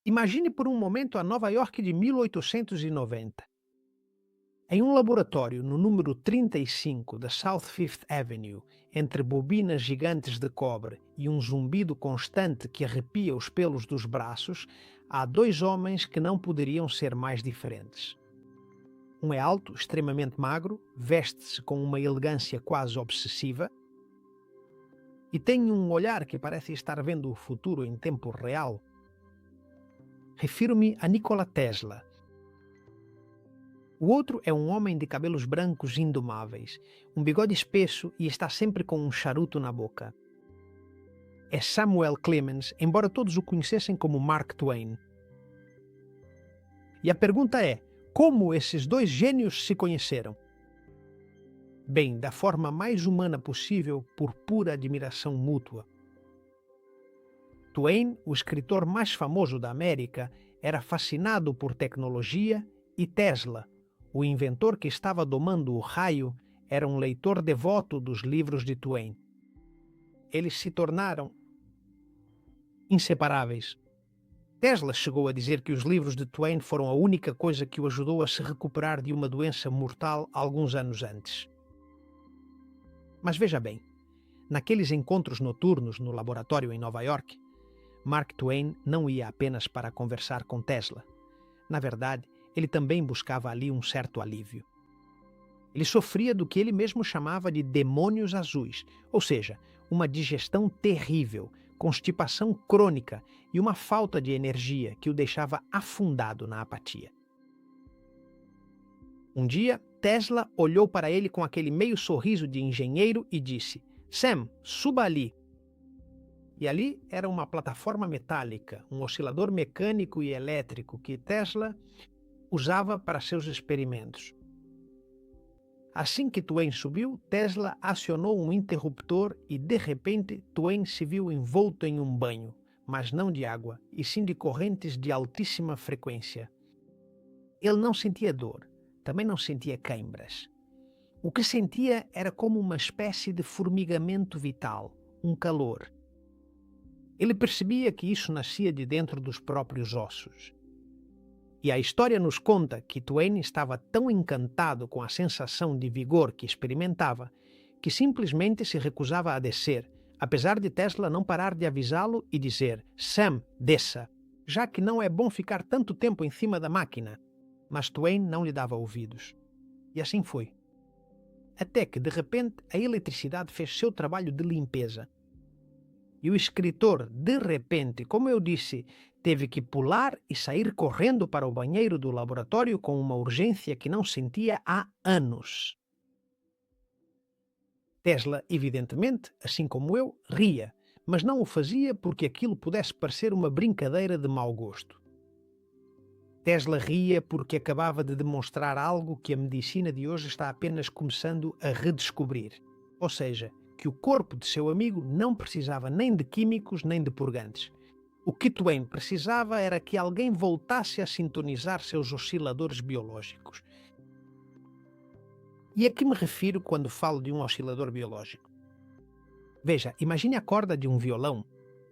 Imagine por um momento a Nova York de 1890. Em um laboratório no número 35 da South Fifth Avenue, entre bobinas gigantes de cobre e um zumbido constante que arrepia os pelos dos braços, há dois homens que não poderiam ser mais diferentes. Um é alto, extremamente magro, veste-se com uma elegância quase obsessiva e tem um olhar que parece estar vendo o futuro em tempo real. Refiro-me a Nikola Tesla. O outro é um homem de cabelos brancos indomáveis, um bigode espesso e está sempre com um charuto na boca. É Samuel Clemens, embora todos o conhecessem como Mark Twain. E a pergunta é, como esses dois gênios se conheceram? Bem, da forma mais humana possível, por pura admiração mútua. Twain, o escritor mais famoso da América, era fascinado por tecnologia e Tesla, o inventor que estava domando o raio, era um leitor devoto dos livros de Twain. Eles se tornaram inseparáveis. Tesla chegou a dizer que os livros de Twain foram a única coisa que o ajudou a se recuperar de uma doença mortal alguns anos antes. Mas veja bem, naqueles encontros noturnos no laboratório em Nova York, Mark Twain não ia apenas para conversar com Tesla. Na verdade, ele também buscava ali um certo alívio. Ele sofria do que ele mesmo chamava de demônios azuis, ou seja, uma digestão terrível, constipação crônica e uma falta de energia que o deixava afundado na apatia. Um dia, Tesla olhou para ele com aquele meio sorriso de engenheiro e disse: "Sam, suba ali." E ali era uma plataforma metálica, um oscilador mecânico e elétrico que Tesla usava para seus experimentos. Assim que Twain subiu, Tesla acionou um interruptor e, de repente, Twain se viu envolto em um banho, mas não de água, e sim de correntes de altíssima frequência. Ele não sentia dor, também não sentia câimbras. O que sentia era como uma espécie de formigamento vital, um calor. Ele percebia que isso nascia de dentro dos próprios ossos. E a história nos conta que Twain estava tão encantado com a sensação de vigor que experimentava, que simplesmente se recusava a descer, apesar de Tesla não parar de avisá-lo e dizer: "Sam, desça, já que não é bom ficar tanto tempo em cima da máquina." Mas Twain não lhe dava ouvidos. E assim foi. Até que, de repente, a eletricidade fez seu trabalho de limpeza. E o escritor, de repente, como eu disse, teve que pular e sair correndo para o banheiro do laboratório com uma urgência que não sentia há anos. Tesla, evidentemente, assim como eu, ria, mas não o fazia porque aquilo pudesse parecer uma brincadeira de mau gosto. Tesla ria porque acabava de demonstrar algo que a medicina de hoje está apenas começando a redescobrir. Ou seja, que o corpo de seu amigo não precisava nem de químicos nem de purgantes. O que Twain precisava era que alguém voltasse a sintonizar seus osciladores biológicos. E a que me refiro quando falo de um oscilador biológico? Veja, imagine a corda de um violão.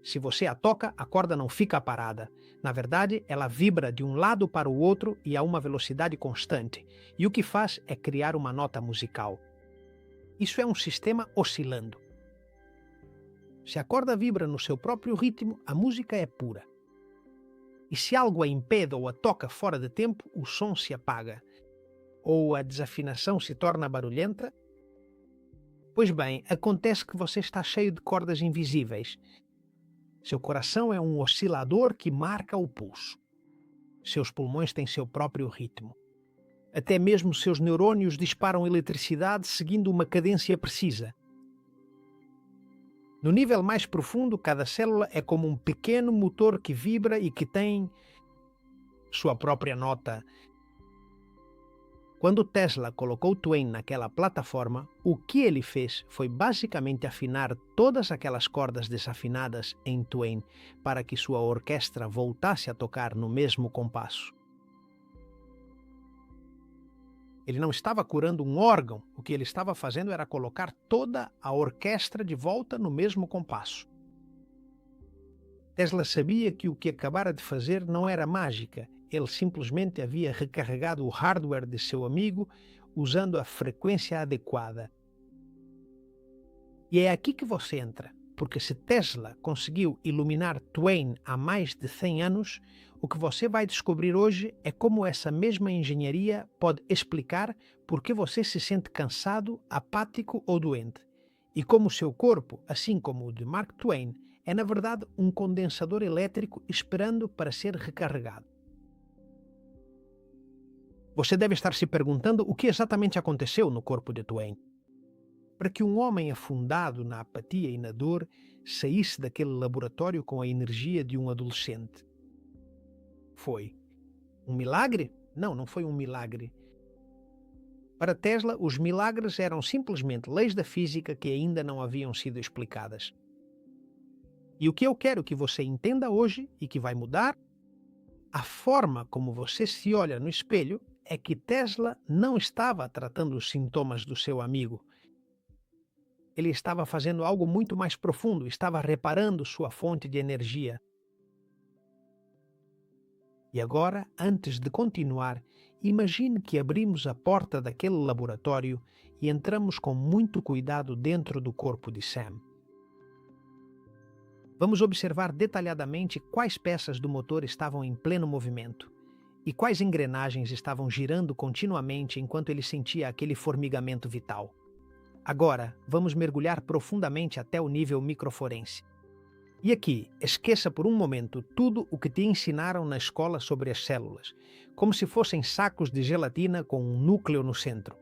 Se você a toca, a corda não fica parada. Na verdade, ela vibra de um lado para o outro e a uma velocidade constante. E o que faz é criar uma nota musical. Isso é um sistema oscilando. Se a corda vibra no seu próprio ritmo, a música é pura. E se algo a impede ou a toca fora de tempo, o som se apaga. Ou a desafinação se torna barulhenta. Pois bem, acontece que você está cheio de cordas invisíveis. Seu coração é um oscilador que marca o pulso. Seus pulmões têm seu próprio ritmo. Até mesmo seus neurônios disparam eletricidade seguindo uma cadência precisa. No nível mais profundo, cada célula é como um pequeno motor que vibra e que tem sua própria nota. Quando Tesla colocou Twain naquela plataforma, o que ele fez foi basicamente afinar todas aquelas cordas desafinadas em Twain para que sua orquestra voltasse a tocar no mesmo compasso. Ele não estava curando um órgão, o que ele estava fazendo era colocar toda a orquestra de volta no mesmo compasso. Tesla sabia que o que acabara de fazer não era mágica. Ele simplesmente havia recarregado o hardware de seu amigo usando a frequência adequada. E é aqui que você entra, porque se Tesla conseguiu iluminar Twain há mais de 100 anos, o que você vai descobrir hoje é como essa mesma engenharia pode explicar por que você se sente cansado, apático ou doente, e como o seu corpo, assim como o de Mark Twain, é na verdade um condensador elétrico esperando para ser recarregado. Você deve estar se perguntando o que exatamente aconteceu no corpo de Twain. Para que um homem afundado na apatia e na dor saísse daquele laboratório com a energia de um adolescente. Foi um milagre? Não, não foi um milagre. Para Tesla, os milagres eram simplesmente leis da física que ainda não haviam sido explicadas. E o que eu quero que você entenda hoje e que vai mudar a forma como você se olha no espelho é que Tesla não estava tratando os sintomas do seu amigo. Ele estava fazendo algo muito mais profundo, estava reparando sua fonte de energia. E agora, antes de continuar, imagine que abrimos a porta daquele laboratório e entramos com muito cuidado dentro do corpo de Sam. Vamos observar detalhadamente quais peças do motor estavam em pleno movimento e quais engrenagens estavam girando continuamente enquanto ele sentia aquele formigamento vital. Agora, vamos mergulhar profundamente até o nível microforense. E aqui, esqueça por um momento tudo o que te ensinaram na escola sobre as células, como se fossem sacos de gelatina com um núcleo no centro.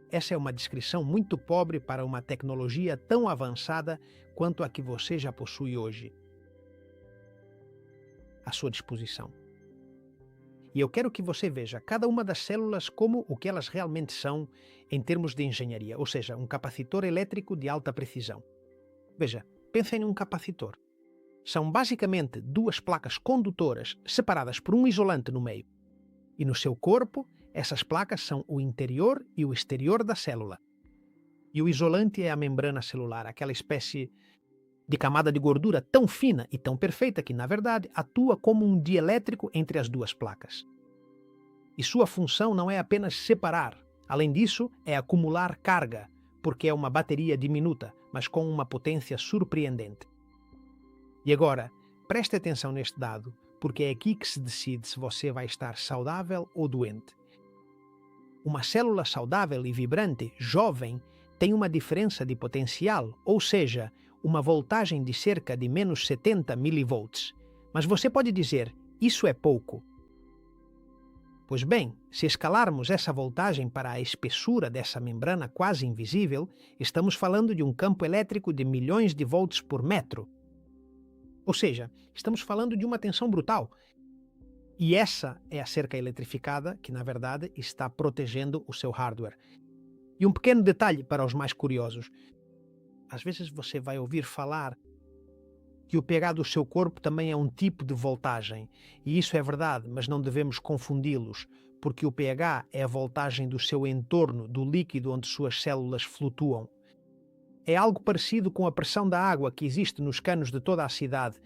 Essa é uma descrição muito pobre para uma tecnologia tão avançada quanto a que você já possui hoje. À sua disposição. E eu quero que você veja cada uma das células como o que elas realmente são em termos de engenharia, ou seja, um capacitor elétrico de alta precisão. Veja, pensem num capacitor. São basicamente duas placas condutoras separadas por um isolante no meio. E no seu corpo, essas placas são o interior e o exterior da célula. E o isolante é a membrana celular, aquela espécie de camada de gordura tão fina e tão perfeita que, na verdade, atua como um dielétrico entre as duas placas. E sua função não é apenas separar. Além disso, é acumular carga, porque é uma bateria diminuta, mas com uma potência surpreendente. E agora, preste atenção neste dado, porque é aqui que se decide se você vai estar saudável ou doente. Uma célula saudável e vibrante, jovem, tem uma diferença de potencial, ou seja, uma voltagem de cerca de menos 70 milivolts. Mas você pode dizer, isso é pouco. Pois bem, se escalarmos essa voltagem para a espessura dessa membrana quase invisível, estamos falando de um campo elétrico de milhões de volts por metro. Ou seja, estamos falando de uma tensão brutal. E essa é a cerca eletrificada que, na verdade, está protegendo o seu hardware. E um pequeno detalhe para os mais curiosos. Às vezes você vai ouvir falar que o pH do seu corpo também é um tipo de voltagem. E isso é verdade, mas não devemos confundi-los, porque o pH é a voltagem do seu entorno, do líquido onde suas células flutuam. É algo parecido com a pressão da água que existe nos canos de toda a cidade.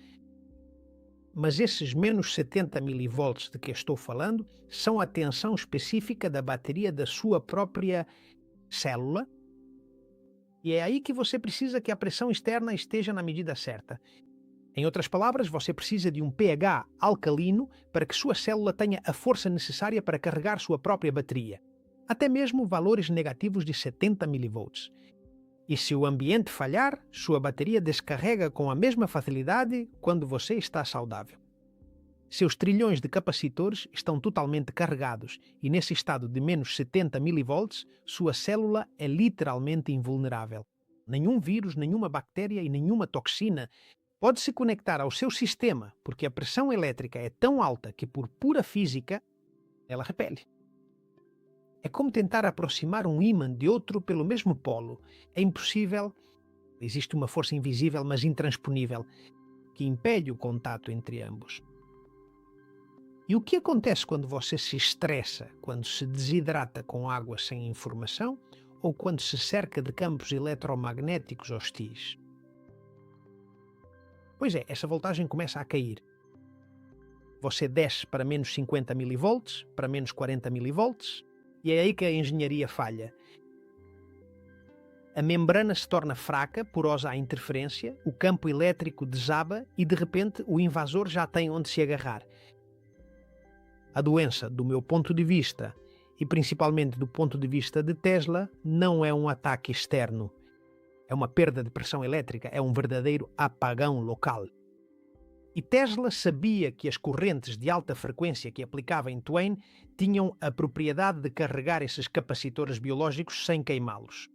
Mas esses menos 70 milivolts de que estou falando são a tensão específica da bateria da sua própria célula. E é aí que você precisa que a pressão externa esteja na medida certa. Em outras palavras, você precisa de um pH alcalino para que sua célula tenha a força necessária para carregar sua própria bateria. Até mesmo valores negativos de 70 milivolts. E se o ambiente falhar, sua bateria descarrega com a mesma facilidade quando você está saudável. Seus trilhões de capacitores estão totalmente carregados e nesse estado de menos 70 milivolts, sua célula é literalmente invulnerável. Nenhum vírus, nenhuma bactéria e nenhuma toxina pode se conectar ao seu sistema porque a pressão elétrica é tão alta que, por pura física, ela repele. É como tentar aproximar um ímã de outro pelo mesmo polo. É impossível. Existe uma força invisível, mas intransponível, que impede o contato entre ambos. E o que acontece quando você se estressa, quando se desidrata com água sem informação ou quando se cerca de campos eletromagnéticos hostis? Pois é, essa voltagem começa a cair. Você desce para menos 50 milivolts, para menos 40 milivolts, e é aí que a engenharia falha. A membrana se torna fraca, porosa à interferência, o campo elétrico desaba e, de repente, o invasor já tem onde se agarrar. A doença, do meu ponto de vista, e principalmente do ponto de vista de Tesla, não é um ataque externo. É uma perda de pressão elétrica, é um verdadeiro apagão local. E Tesla sabia que as correntes de alta frequência que aplicava em Twain tinham a propriedade de carregar esses capacitores biológicos sem queimá-los.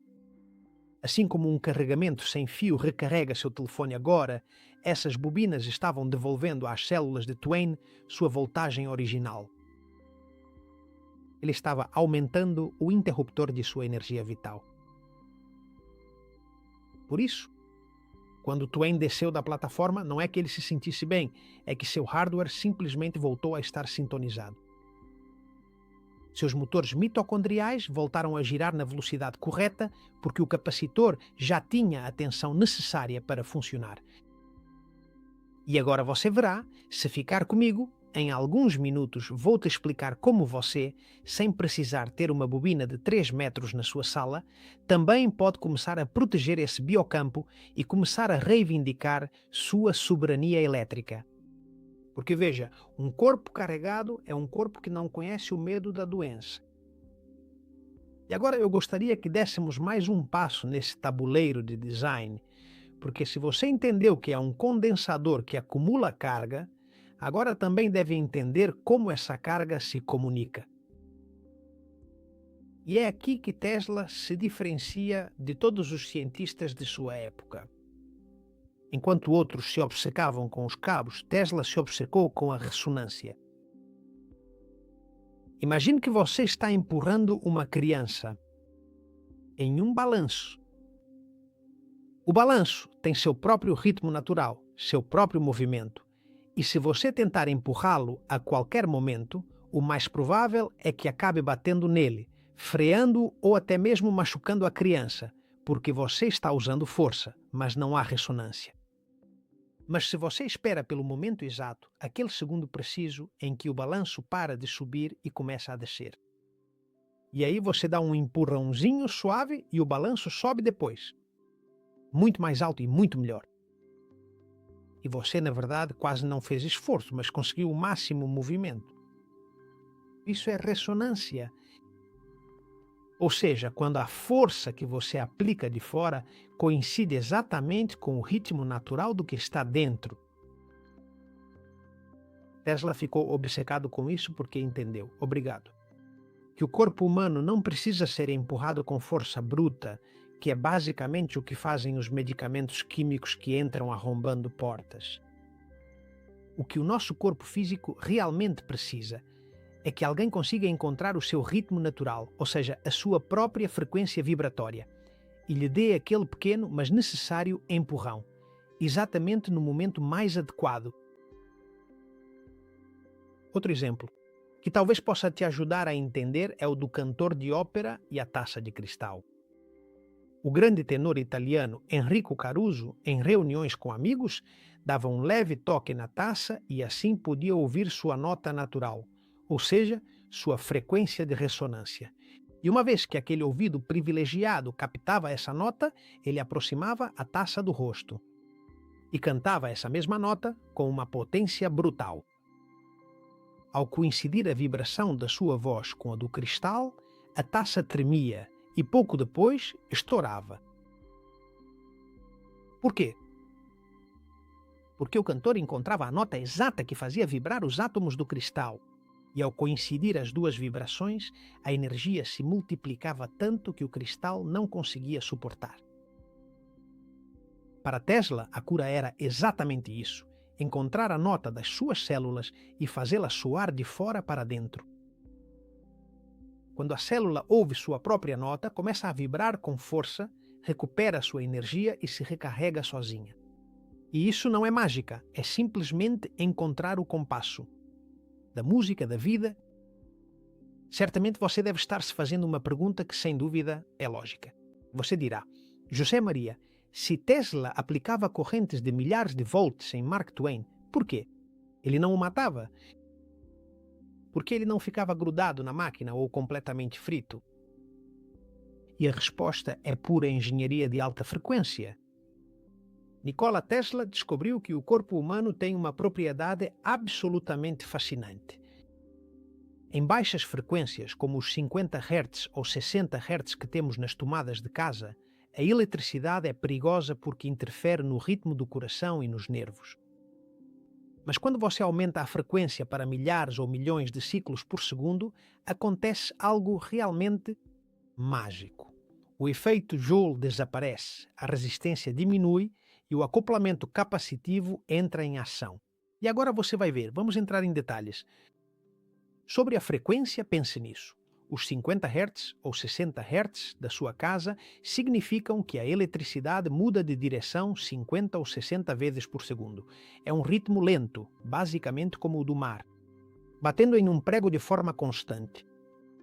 Assim como um carregamento sem fio recarrega seu telefone agora, essas bobinas estavam devolvendo às células de Twain sua voltagem original. Ele estava aumentando o interruptor de sua energia vital. Por isso, quando Twain desceu da plataforma, não é que ele se sentisse bem, é que seu hardware simplesmente voltou a estar sintonizado. Seus motores mitocondriais voltaram a girar na velocidade correta porque o capacitor já tinha a tensão necessária para funcionar. E agora você verá, se ficar comigo, em alguns minutos vou-te explicar como você, sem precisar ter uma bobina de 3 metros na sua sala, também pode começar a proteger esse biocampo e começar a reivindicar sua soberania elétrica. Porque veja, um corpo carregado é um corpo que não conhece o medo da doença. E agora eu gostaria que dessemos mais um passo nesse tabuleiro de design, porque se você entendeu que é um condensador que acumula carga, agora também deve entender como essa carga se comunica. E é aqui que Tesla se diferencia de todos os cientistas de sua época. Enquanto outros se obcecavam com os cabos, Tesla se obcecou com a ressonância. Imagine que você está empurrando uma criança em um balanço. O balanço tem seu próprio ritmo natural, seu próprio movimento. E se você tentar empurrá-lo a qualquer momento, o mais provável é que acabe batendo nele, freando ou até mesmo machucando a criança, porque você está usando força, mas não há ressonância. Mas se você espera pelo momento exato, aquele segundo preciso em que o balanço para de subir e começa a descer. E aí você dá um empurrãozinho suave e o balanço sobe depois. Muito mais alto e muito melhor. E você, na verdade, quase não fez esforço, mas conseguiu o máximo movimento. Isso é ressonância. Ou seja, quando a força que você aplica de fora coincide exatamente com o ritmo natural do que está dentro. Tesla ficou obcecado com isso porque entendeu, obrigado, que o corpo humano não precisa ser empurrado com força bruta, que é basicamente o que fazem os medicamentos químicos que entram arrombando portas. O que o nosso corpo físico realmente precisa é que alguém consiga encontrar o seu ritmo natural, ou seja, a sua própria frequência vibratória, e lhe dê aquele pequeno, mas necessário empurrão, exatamente no momento mais adequado. Outro exemplo, que talvez possa te ajudar a entender, é o do cantor de ópera e a taça de cristal. O grande tenor italiano Enrico Caruso, em reuniões com amigos, dava um leve toque na taça e assim podia ouvir sua nota natural, ou seja, sua frequência de ressonância. E uma vez que aquele ouvido privilegiado captava essa nota, ele aproximava a taça do rosto e cantava essa mesma nota com uma potência brutal. Ao coincidir a vibração da sua voz com a do cristal, a taça tremia e pouco depois estourava. Por quê? Porque o cantor encontrava a nota exata que fazia vibrar os átomos do cristal. E ao coincidir as duas vibrações, a energia se multiplicava tanto que o cristal não conseguia suportar. Para Tesla, a cura era exatamente isso: encontrar a nota das suas células e fazê-la soar de fora para dentro. Quando a célula ouve sua própria nota, começa a vibrar com força, recupera sua energia e se recarrega sozinha. E isso não é mágica, é simplesmente encontrar o compasso da música, da vida. Certamente você deve estar se fazendo uma pergunta que, sem dúvida, é lógica. Você dirá: José Maria, Se Tesla aplicava correntes de milhares de volts em Mark Twain, por quê? Ele não o matava? Por que ele não ficava grudado na máquina ou completamente frito? E a resposta é pura engenharia de alta frequência. Nikola Tesla descobriu que o corpo humano tem uma propriedade absolutamente fascinante. Em baixas frequências, como os 50 Hz ou 60 Hz que temos nas tomadas de casa, a eletricidade é perigosa porque interfere no ritmo do coração e nos nervos. Mas quando você aumenta a frequência para milhares ou milhões de ciclos por segundo, acontece algo realmente mágico. O efeito Joule desaparece, a resistência diminui e o acoplamento capacitivo entra em ação. E agora você vai ver, vamos entrar em detalhes. Sobre a frequência, pense nisso. Os 50 Hz ou 60 Hz da sua casa significam que a eletricidade muda de direção 50 ou 60 vezes por segundo. É um ritmo lento, basicamente como o do mar, batendo em um prego de forma constante.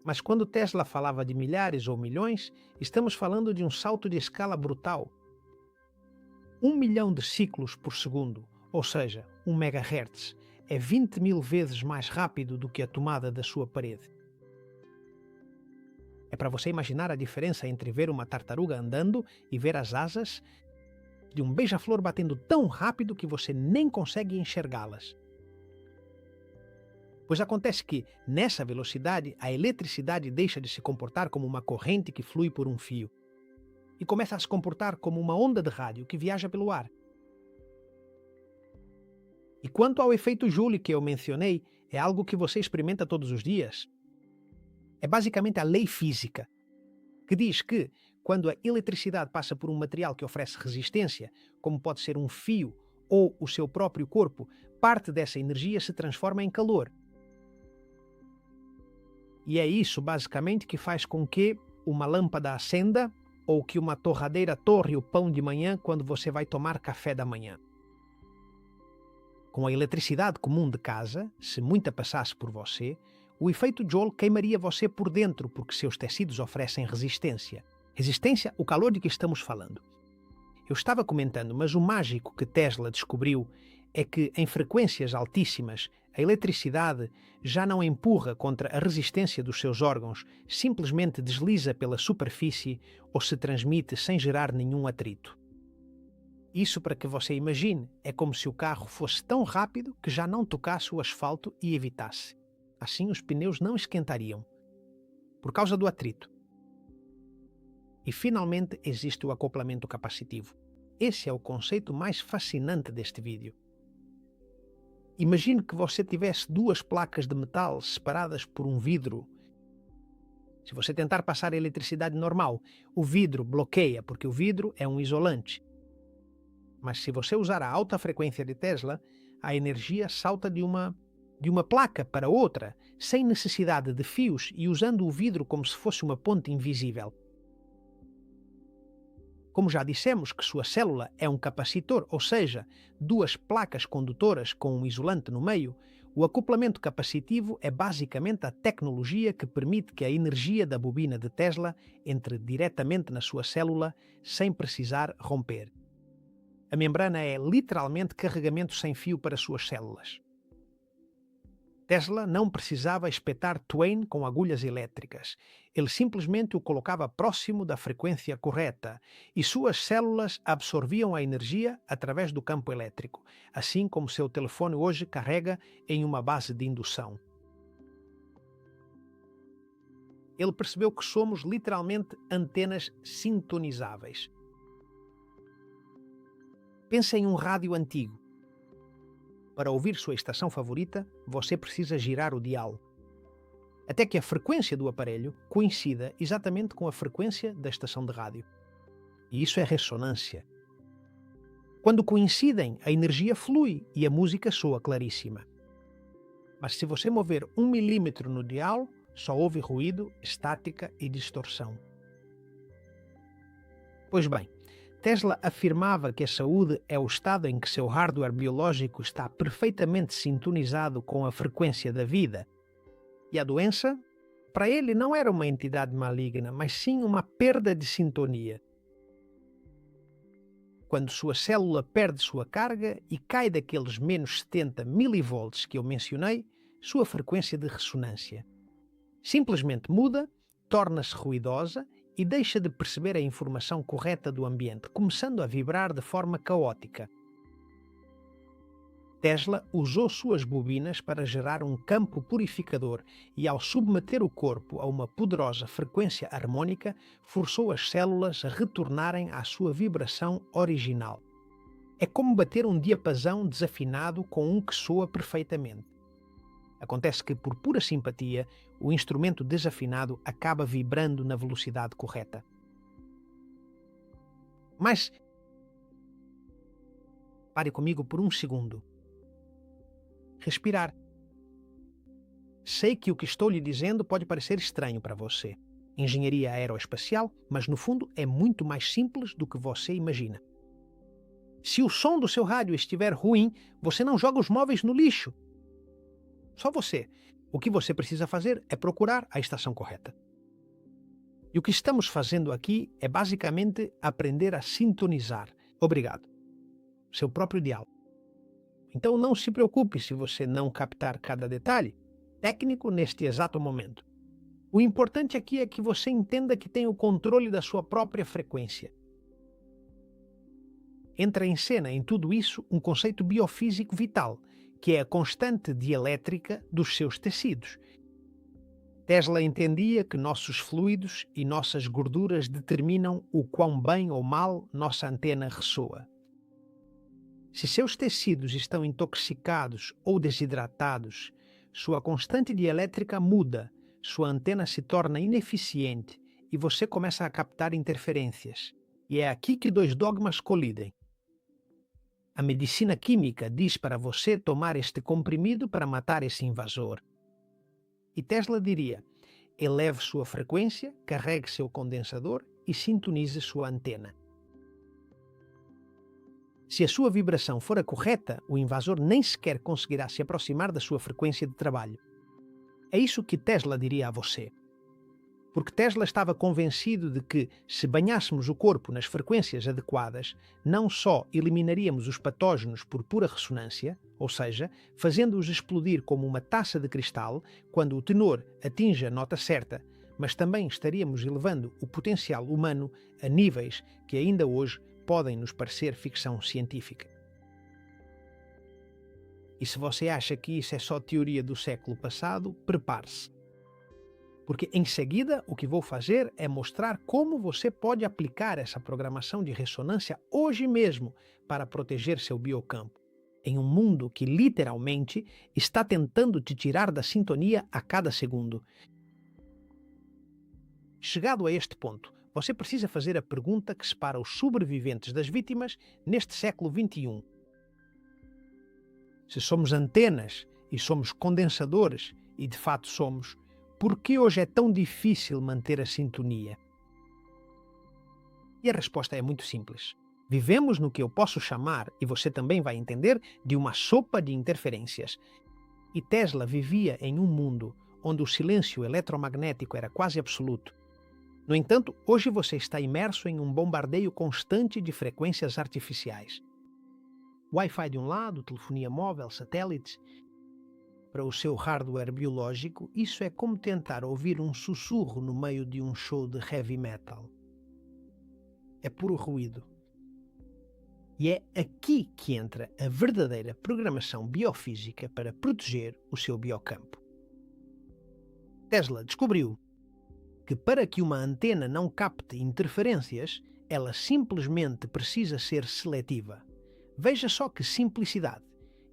Mas quando Tesla falava de milhares ou milhões, estamos falando de um salto de escala brutal. 1 milhão de ciclos por segundo, ou seja, 1 MHz, é 20.000 vezes mais rápido do que a tomada da sua parede. É para você imaginar a diferença entre ver uma tartaruga andando e ver as asas de um beija-flor batendo tão rápido que você nem consegue enxergá-las. Pois acontece que, nessa velocidade, a eletricidade deixa de se comportar como uma corrente que flui por um fio e começa a se comportar como uma onda de rádio que viaja pelo ar. E quanto ao efeito Joule que eu mencionei, é algo que você experimenta todos os dias. É basicamente a lei física, que diz que, quando a eletricidade passa por um material que oferece resistência, como pode ser um fio ou o seu próprio corpo, parte dessa energia se transforma em calor. E é isso, basicamente, que faz com que uma lâmpada acenda ou que uma torradeira torre o pão de manhã quando você vai tomar café da manhã. Com a eletricidade comum de casa, se muita passasse por você, o efeito Joule queimaria você por dentro porque seus tecidos oferecem resistência. Resistência, o calor de que estamos falando. Eu estava comentando, mas o mágico que Tesla descobriu é que, em frequências altíssimas, a eletricidade já não empurra contra a resistência dos seus órgãos, simplesmente desliza pela superfície ou se transmite sem gerar nenhum atrito. Isso, para que você imagine, é como se o carro fosse tão rápido que já não tocasse o asfalto e evitasse. Assim os pneus não esquentariam, por causa do atrito. E finalmente existe o acoplamento capacitivo. Esse é o conceito mais fascinante deste vídeo. Imagine que você tivesse duas placas de metal separadas por um vidro. Se você tentar passar a eletricidade normal, o vidro bloqueia porque o vidro é um isolante. Mas se você usar a alta frequência de Tesla, a energia salta de uma placa para outra, sem necessidade de fios e usando o vidro como se fosse uma ponte invisível. Como já dissemos que sua célula é um capacitor, ou seja, duas placas condutoras com um isolante no meio, o acoplamento capacitivo é basicamente a tecnologia que permite que a energia da bobina de Tesla entre diretamente na sua célula sem precisar romper. A membrana é literalmente carregamento sem fio para suas células. Tesla não precisava espetar Twain com agulhas elétricas. Ele simplesmente o colocava próximo da frequência correta e suas células absorviam a energia através do campo elétrico, assim como seu telefone hoje carrega em uma base de indução. Ele percebeu que somos literalmente antenas sintonizáveis. Pense em um rádio antigo. Para ouvir sua estação favorita, você precisa girar o dial, até que a frequência do aparelho coincida exatamente com a frequência da estação de rádio. E isso é ressonância. Quando coincidem, a energia flui e a música soa claríssima. Mas se você mover 1 milímetro no dial, só houve ruído, estática e distorção. Pois bem, Tesla afirmava que a saúde é o estado em que seu hardware biológico está perfeitamente sintonizado com a frequência da vida. E a doença, para ele, não era uma entidade maligna, mas sim uma perda de sintonia. quando sua célula perde sua carga e cai daqueles menos 70 milivolts que eu mencionei, sua frequência de ressonância simplesmente muda, torna-se ruidosa e deixa de perceber a informação correta do ambiente, começando a vibrar de forma caótica. Tesla usou suas bobinas para gerar um campo purificador e, ao submeter o corpo a uma poderosa frequência harmônica, forçou as células a retornarem à sua vibração original. É como bater um diapasão desafinado com um que soa perfeitamente. Acontece que, por pura simpatia, o instrumento desafinado acaba vibrando na velocidade correta. Mas pare comigo por um segundo. Respirar. Sei que o que estou lhe dizendo pode parecer estranho para você. Engenharia aeroespacial, mas no fundo é muito mais simples do que você imagina. Se o som do seu rádio estiver ruim, você não joga os móveis no lixo. Só você. O que você precisa fazer é procurar a estação correta. E o que estamos fazendo aqui é basicamente aprender a sintonizar. Obrigado. Seu próprio diálogo. Então não se preocupe se você não captar cada detalhe técnico neste exato momento. O importante aqui é que você entenda que tem o controle da sua própria frequência. Entra em cena em tudo isso um conceito biofísico vital, que é a constante dielétrica dos seus tecidos. Tesla entendia que nossos fluidos e nossas gorduras determinam o quão bem ou mal nossa antena ressoa. Se seus tecidos estão intoxicados ou desidratados, sua constante dielétrica muda, sua antena se torna ineficiente e você começa a captar interferências. E é aqui que dois dogmas colidem. A medicina química diz para você tomar este comprimido para matar esse invasor. E Tesla diria: eleve sua frequência, carregue seu condensador e sintonize sua antena. Se a sua vibração for a correta, o invasor nem sequer conseguirá se aproximar da sua frequência de trabalho. É isso que Tesla diria a você. Porque Tesla estava convencido de que, se banhássemos o corpo nas frequências adequadas, não só eliminaríamos os patógenos por pura ressonância, ou seja, fazendo-os explodir como uma taça de cristal quando o tenor atinge a nota certa, mas também estaríamos elevando o potencial humano a níveis que ainda hoje podem nos parecer ficção científica. E se você acha que isso é só teoria do século passado, prepare-se. Porque em seguida o que vou fazer é mostrar como você pode aplicar essa programação de ressonância hoje mesmo para proteger seu biocampo, em um mundo que literalmente está tentando te tirar da sintonia a cada segundo. Chegado a este ponto, você precisa fazer a pergunta que separa os sobreviventes das vítimas neste século XXI. Se somos antenas e somos condensadores, e de fato somos, por que hoje é tão difícil manter a sintonia? E a resposta é muito simples. Vivemos no que eu posso chamar, e você também vai entender, de uma sopa de interferências. E Tesla vivia em um mundo onde o silêncio eletromagnético era quase absoluto. No entanto, hoje você está imerso em um bombardeio constante de frequências artificiais. Wi-Fi de um lado, telefonia móvel, satélites. Para o seu hardware biológico, isso é como tentar ouvir um sussurro no meio de um show de heavy metal. É puro ruído. E é aqui que entra a verdadeira programação biofísica para proteger o seu biocampo. Tesla descobriu que para que uma antena não capte interferências, ela simplesmente precisa ser seletiva. Veja só que simplicidade.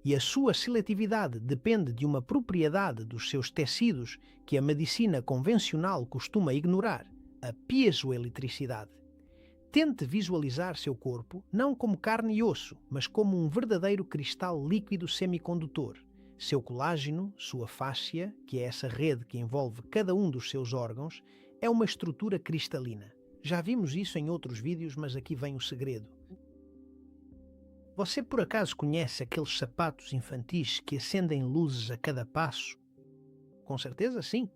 E a sua seletividade depende de uma propriedade dos seus tecidos que a medicina convencional costuma ignorar, a piezoeletricidade. Tente visualizar seu corpo não como carne e osso, mas como um verdadeiro cristal líquido semicondutor. Seu colágeno, sua fáscia, que é essa rede que envolve cada um dos seus órgãos, é uma estrutura cristalina. Já vimos isso em outros vídeos, mas aqui vem o segredo. Você por acaso conhece aqueles sapatos infantis que acendem luzes a cada passo? Com certeza sim.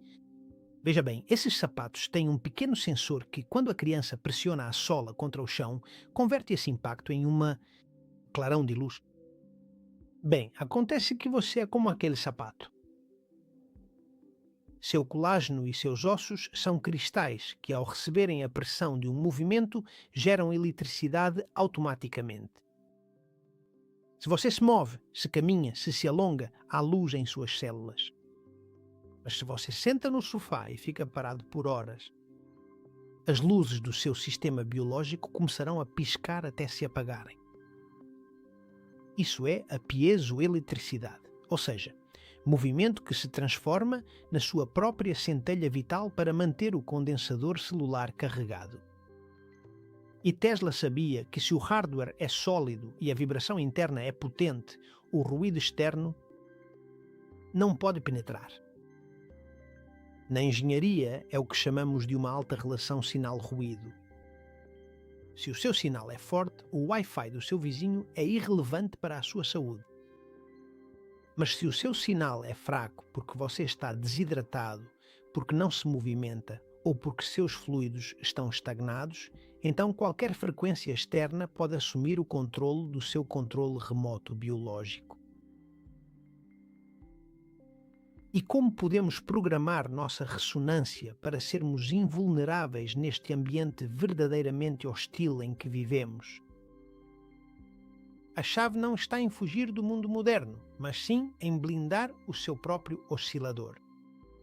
Veja bem, esses sapatos têm um pequeno sensor que, quando a criança pressiona a sola contra o chão, converte esse impacto em uma clarão de luz. Bem, acontece que você é como aquele sapato. Seu colágeno e seus ossos são cristais que, ao receberem a pressão de um movimento, geram eletricidade automaticamente. Se você se move, se caminha, se alonga, há luz em suas células. Mas se você senta no sofá e fica parado por horas, as luzes do seu sistema biológico começarão a piscar até se apagarem. Isso é a piezoeletricidade, ou seja, movimento que se transforma na sua própria centelha vital para manter o condensador celular carregado. E Tesla sabia que se o hardware é sólido e a vibração interna é potente, o ruído externo não pode penetrar. Na engenharia é o que chamamos de uma alta relação sinal-ruído. Se o seu sinal é forte, o Wi-Fi do seu vizinho é irrelevante para a sua saúde. Mas se o seu sinal é fraco porque você está desidratado, porque não se movimenta ou porque seus fluidos estão estagnados, então qualquer frequência externa pode assumir o controle do seu controle remoto biológico. E como podemos programar nossa ressonância para sermos invulneráveis neste ambiente verdadeiramente hostil em que vivemos? A chave não está em fugir do mundo moderno, mas sim em blindar o seu próprio oscilador.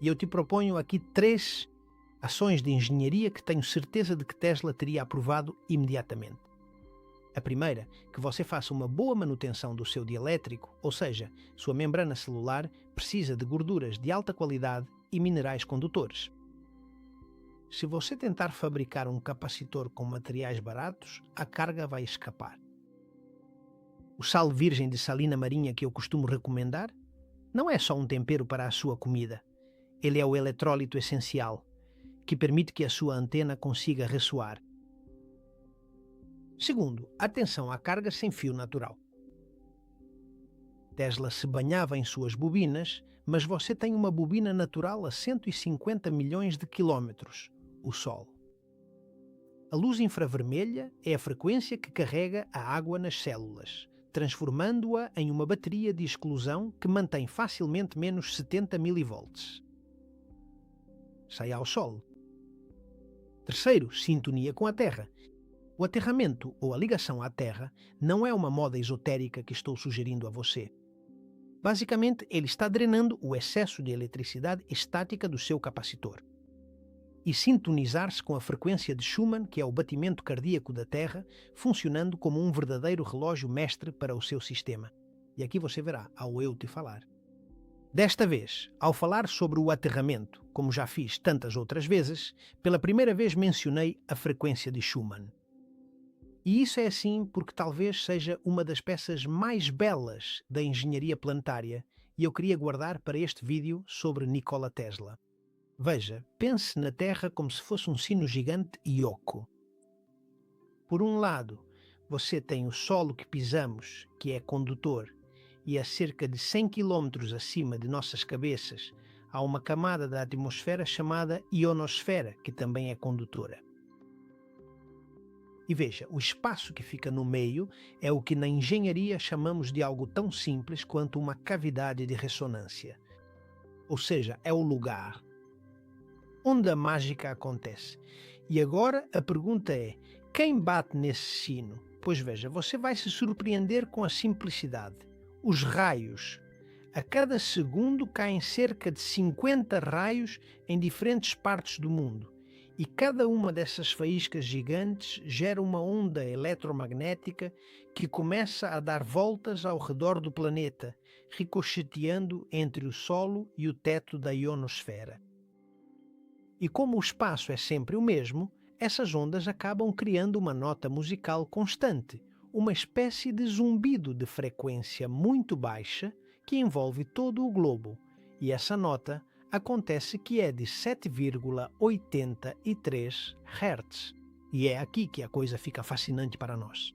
E eu te proponho aqui 3 ações de engenharia que tenho certeza de que Tesla teria aprovado imediatamente. A primeira, que você faça uma boa manutenção do seu dielétrico, ou seja, sua membrana celular precisa de gorduras de alta qualidade e minerais condutores. Se você tentar fabricar um capacitor com materiais baratos, a carga vai escapar. O sal virgem de salina marinha que eu costumo recomendar não é só um tempero para a sua comida. Ele é o eletrólito essencial, que permite que a sua antena consiga ressoar. Segundo, atenção à carga sem fio natural. Tesla se banhava em suas bobinas, mas você tem uma bobina natural a 150 milhões de quilómetros, o Sol. A luz infravermelha é a frequência que carrega a água nas células, transformando-a em uma bateria de exclusão que mantém facilmente menos 70 milivolts. Sai ao Sol. Terceiro, sintonia com a Terra. O aterramento ou a ligação à Terra não é uma moda esotérica que estou sugerindo a você. Basicamente, ele está drenando o excesso de eletricidade estática do seu capacitor. E sintonizar-se com a frequência de Schumann, que é o batimento cardíaco da Terra, funcionando como um verdadeiro relógio mestre para o seu sistema. E aqui você verá, ao eu te falar. Desta vez, ao falar sobre o aterramento, como já fiz tantas outras vezes, pela primeira vez mencionei a frequência de Schumann. E isso é assim porque talvez seja uma das peças mais belas da engenharia planetária e eu queria guardar para este vídeo sobre Nikola Tesla. Veja, pense na Terra como se fosse um sino gigante e oco. Por um lado, você tem o solo que pisamos, que é condutor, e a cerca de 100 km acima de nossas cabeças há uma camada da atmosfera chamada ionosfera, que também é condutora. E veja, o espaço que fica no meio é o que na engenharia chamamos de algo tão simples quanto uma cavidade de ressonância. Ou seja, é o lugar onde a mágica acontece. E agora a pergunta é, quem bate nesse sino? Pois veja, você vai se surpreender com a simplicidade. Os raios. A cada segundo caem cerca de 50 raios em diferentes partes do mundo. E cada uma dessas faíscas gigantes gera uma onda eletromagnética que começa a dar voltas ao redor do planeta, ricocheteando entre o solo e o teto da ionosfera. E como o espaço é sempre o mesmo, essas ondas acabam criando uma nota musical constante, uma espécie de zumbido de frequência muito baixa que envolve todo o globo, e essa nota acontece que é de 7,83 Hz. E é aqui que a coisa fica fascinante para nós.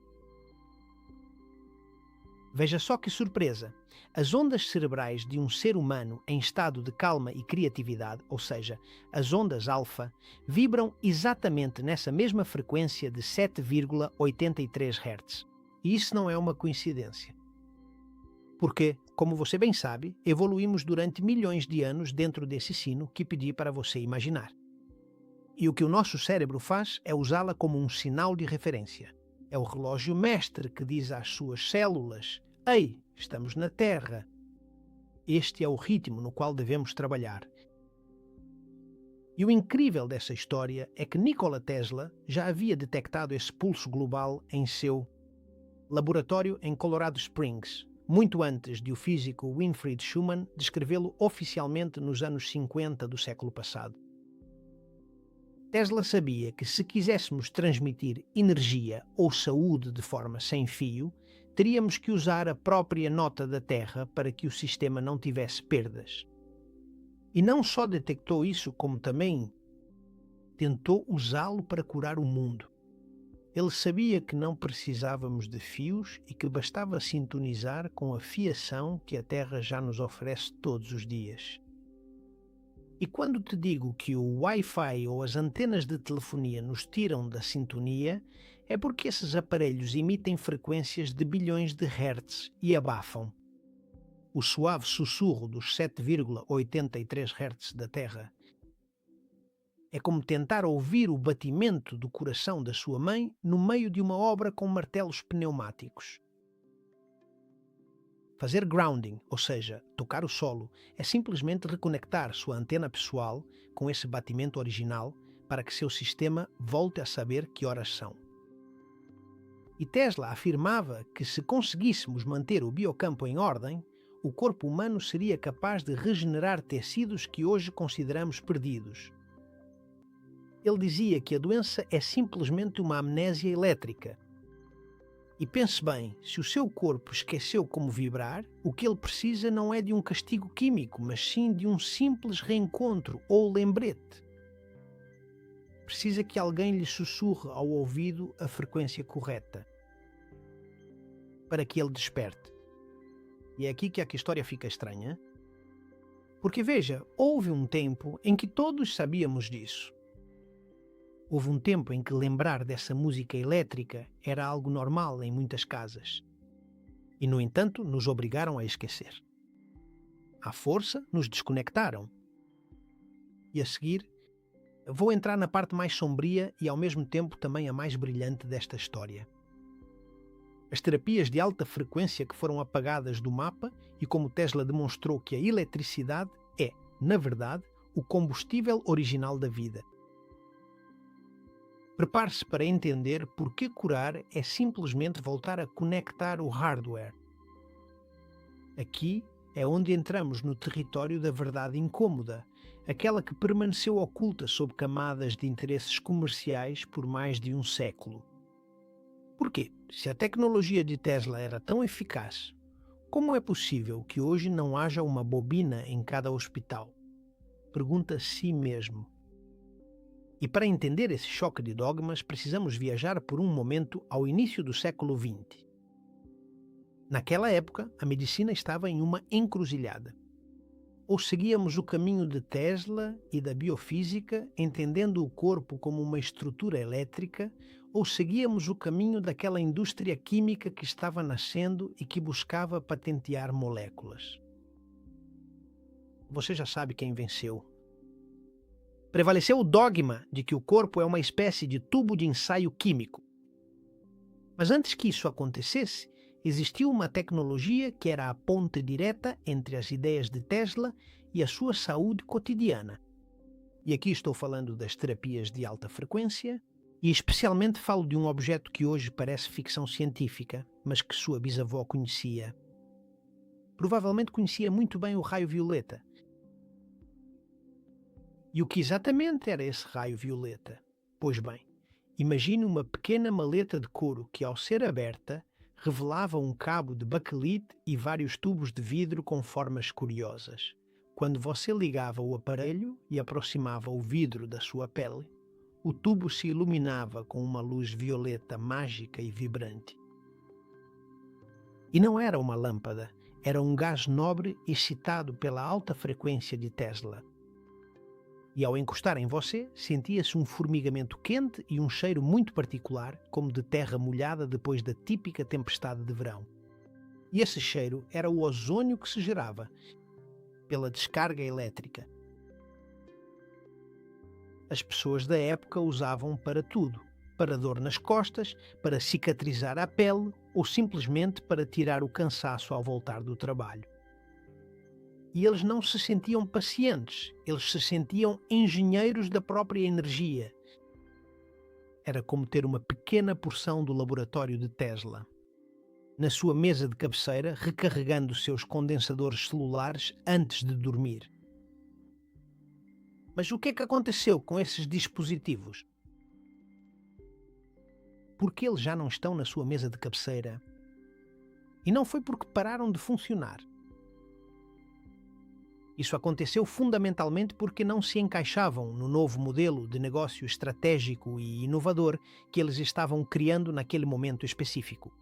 Veja só que surpresa! As ondas cerebrais de um ser humano em estado de calma e criatividade, ou seja, as ondas alfa, vibram exatamente nessa mesma frequência de 7,83 Hz. E isso não é uma coincidência. Porque, como você bem sabe, evoluímos durante milhões de anos dentro desse sino que pedi para você imaginar. E o que o nosso cérebro faz é usá-la como um sinal de referência. É o relógio mestre que diz às suas células: "Ei, estamos na Terra." Este é o ritmo no qual devemos trabalhar. E o incrível dessa história é que Nikola Tesla já havia detectado esse pulso global em seu laboratório em Colorado Springs, muito antes de o físico Winfried Schumann descrevê-lo oficialmente nos anos 50 do século passado. Tesla sabia que se quiséssemos transmitir energia ou saúde de forma sem fio, teríamos que usar a própria nota da Terra para que o sistema não tivesse perdas. E não só detectou isso, como também tentou usá-lo para curar o mundo. Ele sabia que não precisávamos de fios e que bastava sintonizar com a fiação que a Terra já nos oferece todos os dias. E quando te digo que o Wi-Fi ou as antenas de telefonia nos tiram da sintonia, é porque esses aparelhos emitem frequências de bilhões de hertz e abafam. O suave sussurro dos 7,83 Hz da Terra é como tentar ouvir o batimento do coração da sua mãe no meio de uma obra com martelos pneumáticos. Fazer grounding, ou seja, tocar o solo, é simplesmente reconectar sua antena pessoal com esse batimento original para que seu sistema volte a saber que horas são. E Tesla afirmava que se conseguíssemos manter o biocampo em ordem, o corpo humano seria capaz de regenerar tecidos que hoje consideramos perdidos. Ele dizia que a doença é simplesmente uma amnésia elétrica. E pense bem, se o seu corpo esqueceu como vibrar, o que ele precisa não é de um castigo químico, mas sim de um simples reencontro ou lembrete. Precisa que alguém lhe sussurre ao ouvido a frequência correta, para que ele desperte. E é aqui que a história fica estranha. Porque veja, houve um tempo em que todos sabíamos disso. Houve um tempo em que lembrar dessa música elétrica era algo normal em muitas casas. E, no entanto, nos obrigaram a esquecer. À força, nos desconectaram. E a seguir, vou entrar na parte mais sombria e, ao mesmo tempo, também a mais brilhante desta história. As terapias de alta frequência que foram apagadas do mapa e como Tesla demonstrou que a eletricidade é, na verdade, o combustível original da vida. Prepare-se para entender por que curar é simplesmente voltar a conectar o hardware. Aqui é onde entramos no território da verdade incômoda, aquela que permaneceu oculta sob camadas de interesses comerciais por mais de um século. Porquê? Se a tecnologia de Tesla era tão eficaz, como é possível que hoje não haja uma bobina em cada hospital? Pergunta a si mesmo. E para entender esse choque de dogmas, precisamos viajar por um momento ao início do século XX. Naquela época, a medicina estava em uma encruzilhada. Ou seguíamos o caminho de Tesla e da biofísica, entendendo o corpo como uma estrutura elétrica, ou seguíamos o caminho daquela indústria química que estava nascendo e que buscava patentear moléculas. Você já sabe quem venceu. Prevaleceu o dogma de que o corpo é uma espécie de tubo de ensaio químico. Mas antes que isso acontecesse, existiu uma tecnologia que era a ponte direta entre as ideias de Tesla e a sua saúde cotidiana. E aqui estou falando das terapias de alta frequência, e especialmente falo de um objeto que hoje parece ficção científica, mas que sua bisavó conhecia. Provavelmente conhecia muito bem o raio violeta. E o que exatamente era esse raio violeta? Pois bem, imagine uma pequena maleta de couro que, ao ser aberta, revelava um cabo de bakelite e vários tubos de vidro com formas curiosas. Quando você ligava o aparelho e aproximava o vidro da sua pele, o tubo se iluminava com uma luz violeta mágica e vibrante. E não era uma lâmpada, era um gás nobre excitado pela alta frequência de Tesla. E ao encostar em você, sentia-se um formigamento quente e um cheiro muito particular, como de terra molhada depois da típica tempestade de verão. E esse cheiro era o ozônio que se gerava pela descarga elétrica. As pessoas da época usavam para tudo, para dor nas costas, para cicatrizar a pele ou simplesmente para tirar o cansaço ao voltar do trabalho. E eles não se sentiam pacientes, eles se sentiam engenheiros da própria energia. Era como ter uma pequena porção do laboratório de Tesla na sua mesa de cabeceira, recarregando seus condensadores celulares antes de dormir. Mas o que é que aconteceu com esses dispositivos? Por que eles já não estão na sua mesa de cabeceira? E não foi porque pararam de funcionar. Isso aconteceu fundamentalmente porque não se encaixavam no novo modelo de negócio estratégico e inovador que eles estavam criando naquele momento específico.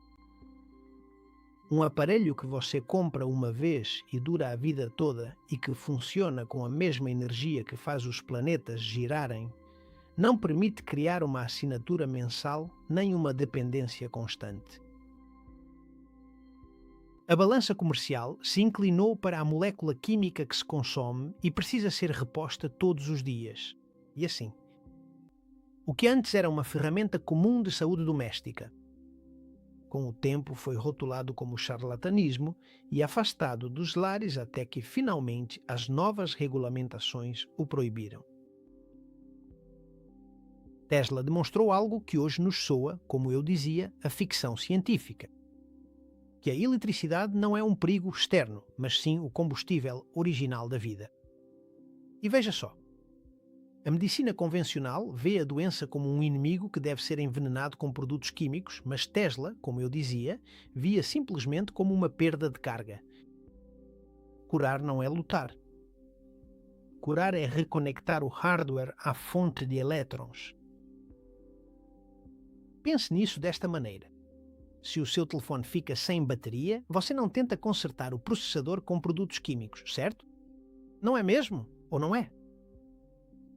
Um aparelho que você compra uma vez e dura a vida toda e que funciona com a mesma energia que faz os planetas girarem, não permite criar uma assinatura mensal nem uma dependência constante. A balança comercial se inclinou para a molécula química que se consome e precisa ser reposta todos os dias. E assim, o que antes era uma ferramenta comum de saúde doméstica, com o tempo foi rotulado como charlatanismo e afastado dos lares até que, finalmente, as novas regulamentações o proibiram. Tesla demonstrou algo que hoje nos soa, como eu dizia, a ficção científica. Que a eletricidade não é um perigo externo, mas sim o combustível original da vida. E veja só, a medicina convencional vê a doença como um inimigo que deve ser envenenado com produtos químicos, mas Tesla, como eu dizia, via simplesmente como uma perda de carga. Curar não é lutar. Curar é reconectar o hardware à fonte de elétrons. Pense nisso desta maneira. Se o seu telefone fica sem bateria, você não tenta consertar o processador com produtos químicos, certo? Não é mesmo? Ou não é?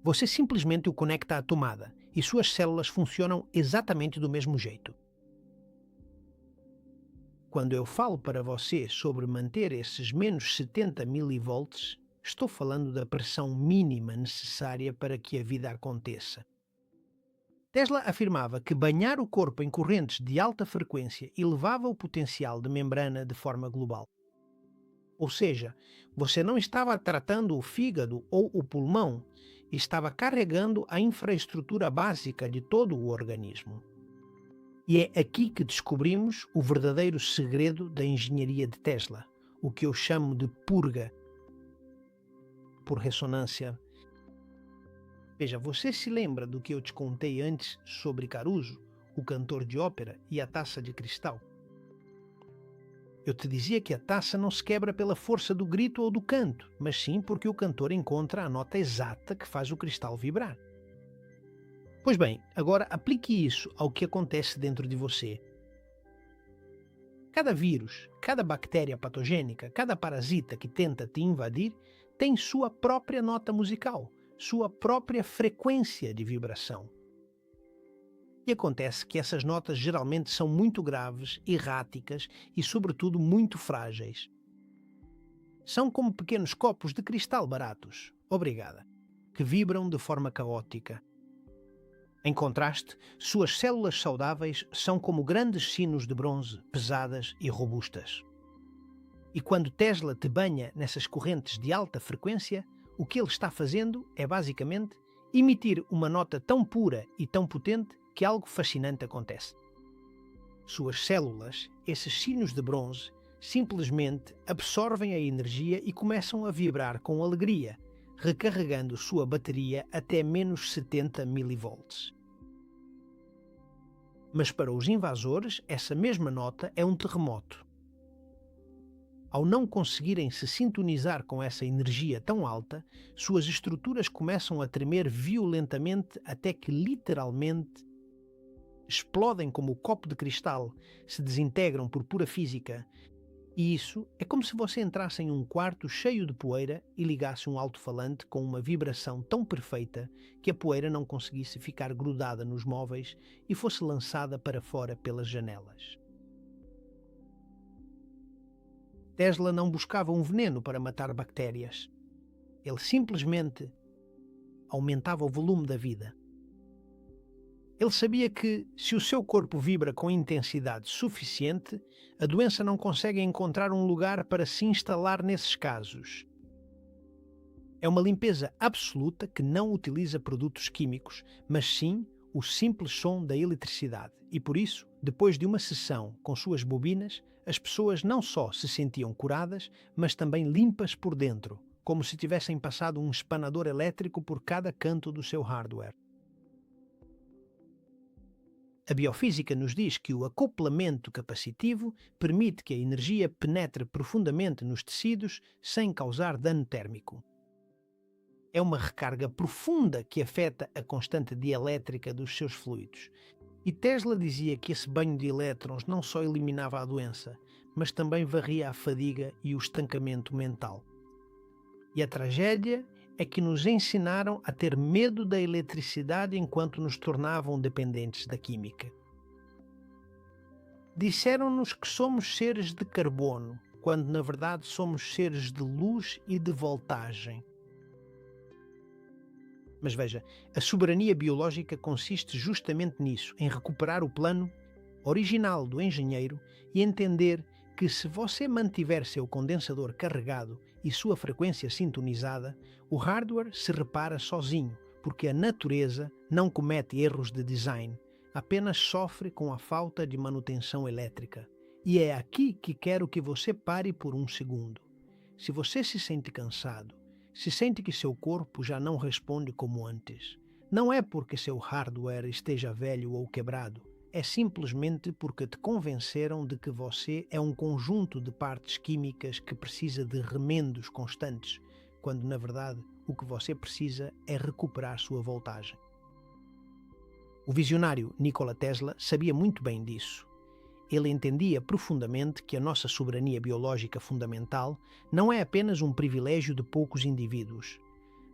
Você simplesmente o conecta à tomada e suas células funcionam exatamente do mesmo jeito. Quando eu falo para você sobre manter esses menos 70 milivolts, estou falando da pressão mínima necessária para que a vida aconteça. Tesla afirmava que banhar o corpo em correntes de alta frequência elevava o potencial de membrana de forma global. Ou seja, você não estava tratando o fígado ou o pulmão, estava carregando a infraestrutura básica de todo o organismo. E é aqui que descobrimos o verdadeiro segredo da engenharia de Tesla, o que eu chamo de purga, por ressonância. Veja, você se lembra do que eu te contei antes sobre Caruso, o cantor de ópera, e a taça de cristal? Eu te dizia que a taça não se quebra pela força do grito ou do canto, mas sim porque o cantor encontra a nota exata que faz o cristal vibrar. Pois bem, agora aplique isso ao que acontece dentro de você. Cada vírus, cada bactéria patogênica, cada parasita que tenta te invadir tem sua própria nota musical, sua própria frequência de vibração. E acontece que essas notas geralmente são muito graves, erráticas e, sobretudo, muito frágeis. São como pequenos copos de cristal baratos, obrigada, que vibram de forma caótica. Em contraste, suas células saudáveis são como grandes sinos de bronze, pesadas e robustas. E quando Tesla te banha nessas correntes de alta frequência, o que ele está fazendo é, basicamente, emitir uma nota tão pura e tão potente que algo fascinante acontece. Suas células, esses sinos de bronze, simplesmente absorvem a energia e começam a vibrar com alegria, recarregando sua bateria até menos 70 milivolts. Mas para os invasores, essa mesma nota é um terremoto. Ao não conseguirem se sintonizar com essa energia tão alta, suas estruturas começam a tremer violentamente até que, literalmente, explodem como o copo de cristal, se desintegram por pura física. E isso é como se você entrasse em um quarto cheio de poeira e ligasse um alto-falante com uma vibração tão perfeita que a poeira não conseguisse ficar grudada nos móveis e fosse lançada para fora pelas janelas. Tesla não buscava um veneno para matar bactérias. Ele simplesmente aumentava o volume da vida. Ele sabia que, se o seu corpo vibra com intensidade suficiente, a doença não consegue encontrar um lugar para se instalar nesses casos. É uma limpeza absoluta que não utiliza produtos químicos, mas sim o simples som da eletricidade. E por isso, depois de uma sessão com suas bobinas, as pessoas não só se sentiam curadas, mas também limpas por dentro, como se tivessem passado um espanador elétrico por cada canto do seu hardware. A biofísica nos diz que o acoplamento capacitivo permite que a energia penetre profundamente nos tecidos sem causar dano térmico. É uma recarga profunda que afeta a constante dielétrica dos seus fluidos. E Tesla dizia que esse banho de elétrons não só eliminava a doença, mas também varria a fadiga e o estancamento mental. E a tragédia é que nos ensinaram a ter medo da eletricidade enquanto nos tornavam dependentes da química. Disseram-nos que somos seres de carbono, quando na verdade somos seres de luz e de voltagem. Mas veja, a soberania biológica consiste justamente nisso, em recuperar o plano original do engenheiro e entender que se você mantiver seu condensador carregado e sua frequência sintonizada, o hardware se repara sozinho, porque a natureza não comete erros de design, apenas sofre com a falta de manutenção elétrica. E é aqui que quero que você pare por um segundo. Se você se sente cansado, se sente que seu corpo já não responde como antes, não é porque seu hardware esteja velho ou quebrado, é simplesmente porque te convenceram de que você é um conjunto de partes químicas que precisa de remendos constantes, quando na verdade o que você precisa é recuperar sua voltagem. O visionário Nikola Tesla sabia muito bem disso. Ele entendia profundamente que a nossa soberania biológica fundamental não é apenas um privilégio de poucos indivíduos,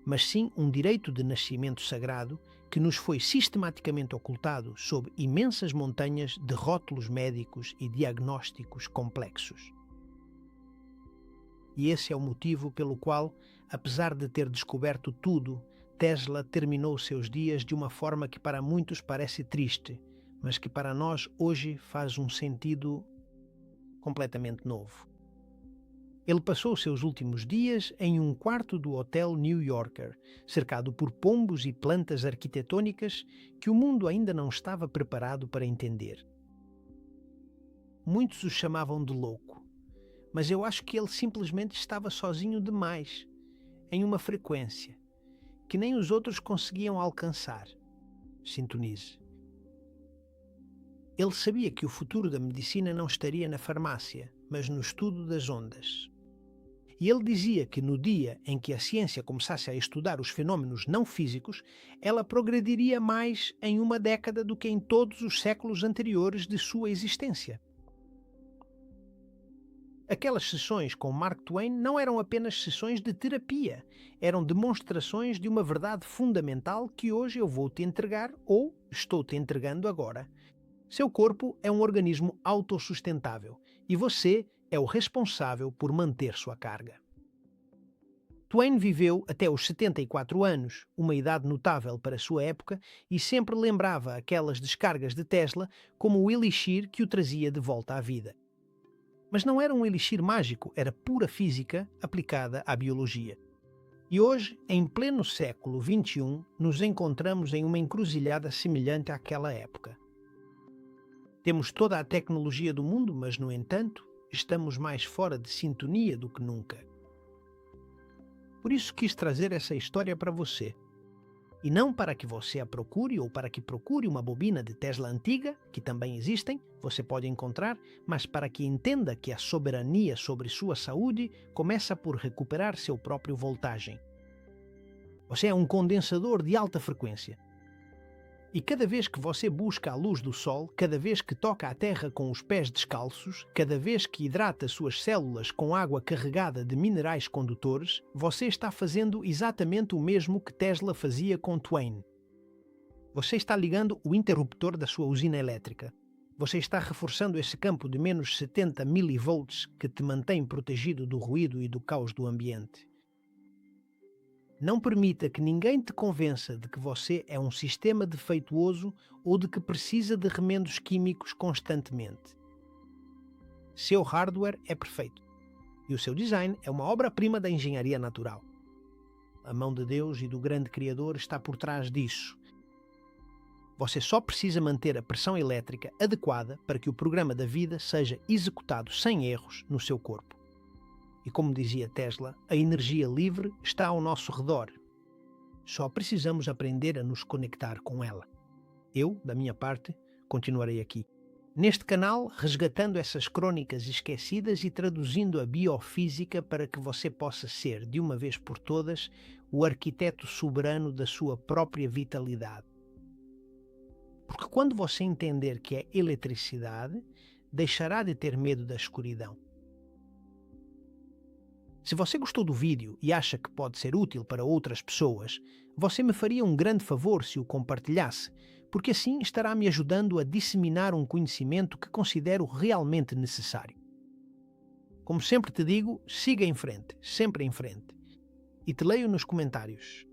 mas sim um direito de nascimento sagrado que nos foi sistematicamente ocultado sob imensas montanhas de rótulos médicos e diagnósticos complexos. E esse é o motivo pelo qual, apesar de ter descoberto tudo, Tesla terminou seus dias de uma forma que para muitos parece triste, mas que para nós hoje faz um sentido completamente novo. Ele passou seus últimos dias em um quarto do Hotel New Yorker, cercado por pombos e plantas arquitetônicas que o mundo ainda não estava preparado para entender. Muitos o chamavam de louco, mas eu acho que ele simplesmente estava sozinho demais, em uma frequência que nem os outros conseguiam alcançar. Sintonize. Ele sabia que o futuro da medicina não estaria na farmácia, mas no estudo das ondas. E ele dizia que no dia em que a ciência começasse a estudar os fenómenos não físicos, ela progrediria mais em uma década do que em todos os séculos anteriores de sua existência. Aquelas sessões com Mark Twain não eram apenas sessões de terapia, eram demonstrações de uma verdade fundamental que hoje eu vou te entregar ou estou-te entregando agora. Seu corpo é um organismo autossustentável e você é o responsável por manter sua carga. Twain viveu até os 74 anos, uma idade notável para sua época, e sempre lembrava aquelas descargas de Tesla como o elixir que o trazia de volta à vida. Mas não era um elixir mágico, era pura física aplicada à biologia. E hoje, em pleno século XXI, nos encontramos em uma encruzilhada semelhante àquela época. Temos toda a tecnologia do mundo, mas, no entanto, estamos mais fora de sintonia do que nunca. Por isso quis trazer essa história para você. E não para que você a procure ou para que procure uma bobina de Tesla antiga, que também existem, você pode encontrar, mas para que entenda que a soberania sobre sua saúde começa por recuperar seu próprio voltagem. Você é um condensador de alta frequência. E cada vez que você busca a luz do sol, cada vez que toca a terra com os pés descalços, cada vez que hidrata suas células com água carregada de minerais condutores, você está fazendo exatamente o mesmo que Tesla fazia com Twain. Você está ligando o interruptor da sua usina elétrica. Você está reforçando esse campo de menos 70 milivolts que te mantém protegido do ruído e do caos do ambiente. Não permita que ninguém te convença de que você é um sistema defeituoso ou de que precisa de remendos químicos constantemente. Seu hardware é perfeito e o seu design é uma obra-prima da engenharia natural. A mão de Deus e do grande Criador está por trás disso. Você só precisa manter a pressão elétrica adequada para que o programa da vida seja executado sem erros no seu corpo. E como dizia Tesla, a energia livre está ao nosso redor. Só precisamos aprender a nos conectar com ela. Eu, da minha parte, continuarei aqui, neste canal, resgatando essas crônicas esquecidas e traduzindo a biofísica para que você possa ser, de uma vez por todas, o arquiteto soberano da sua própria vitalidade. Porque quando você entender que é eletricidade, deixará de ter medo da escuridão. Se você gostou do vídeo e acha que pode ser útil para outras pessoas, você me faria um grande favor se o compartilhasse, porque assim estará me ajudando a disseminar um conhecimento que considero realmente necessário. Como sempre te digo, siga em frente, sempre em frente. E te leio nos comentários.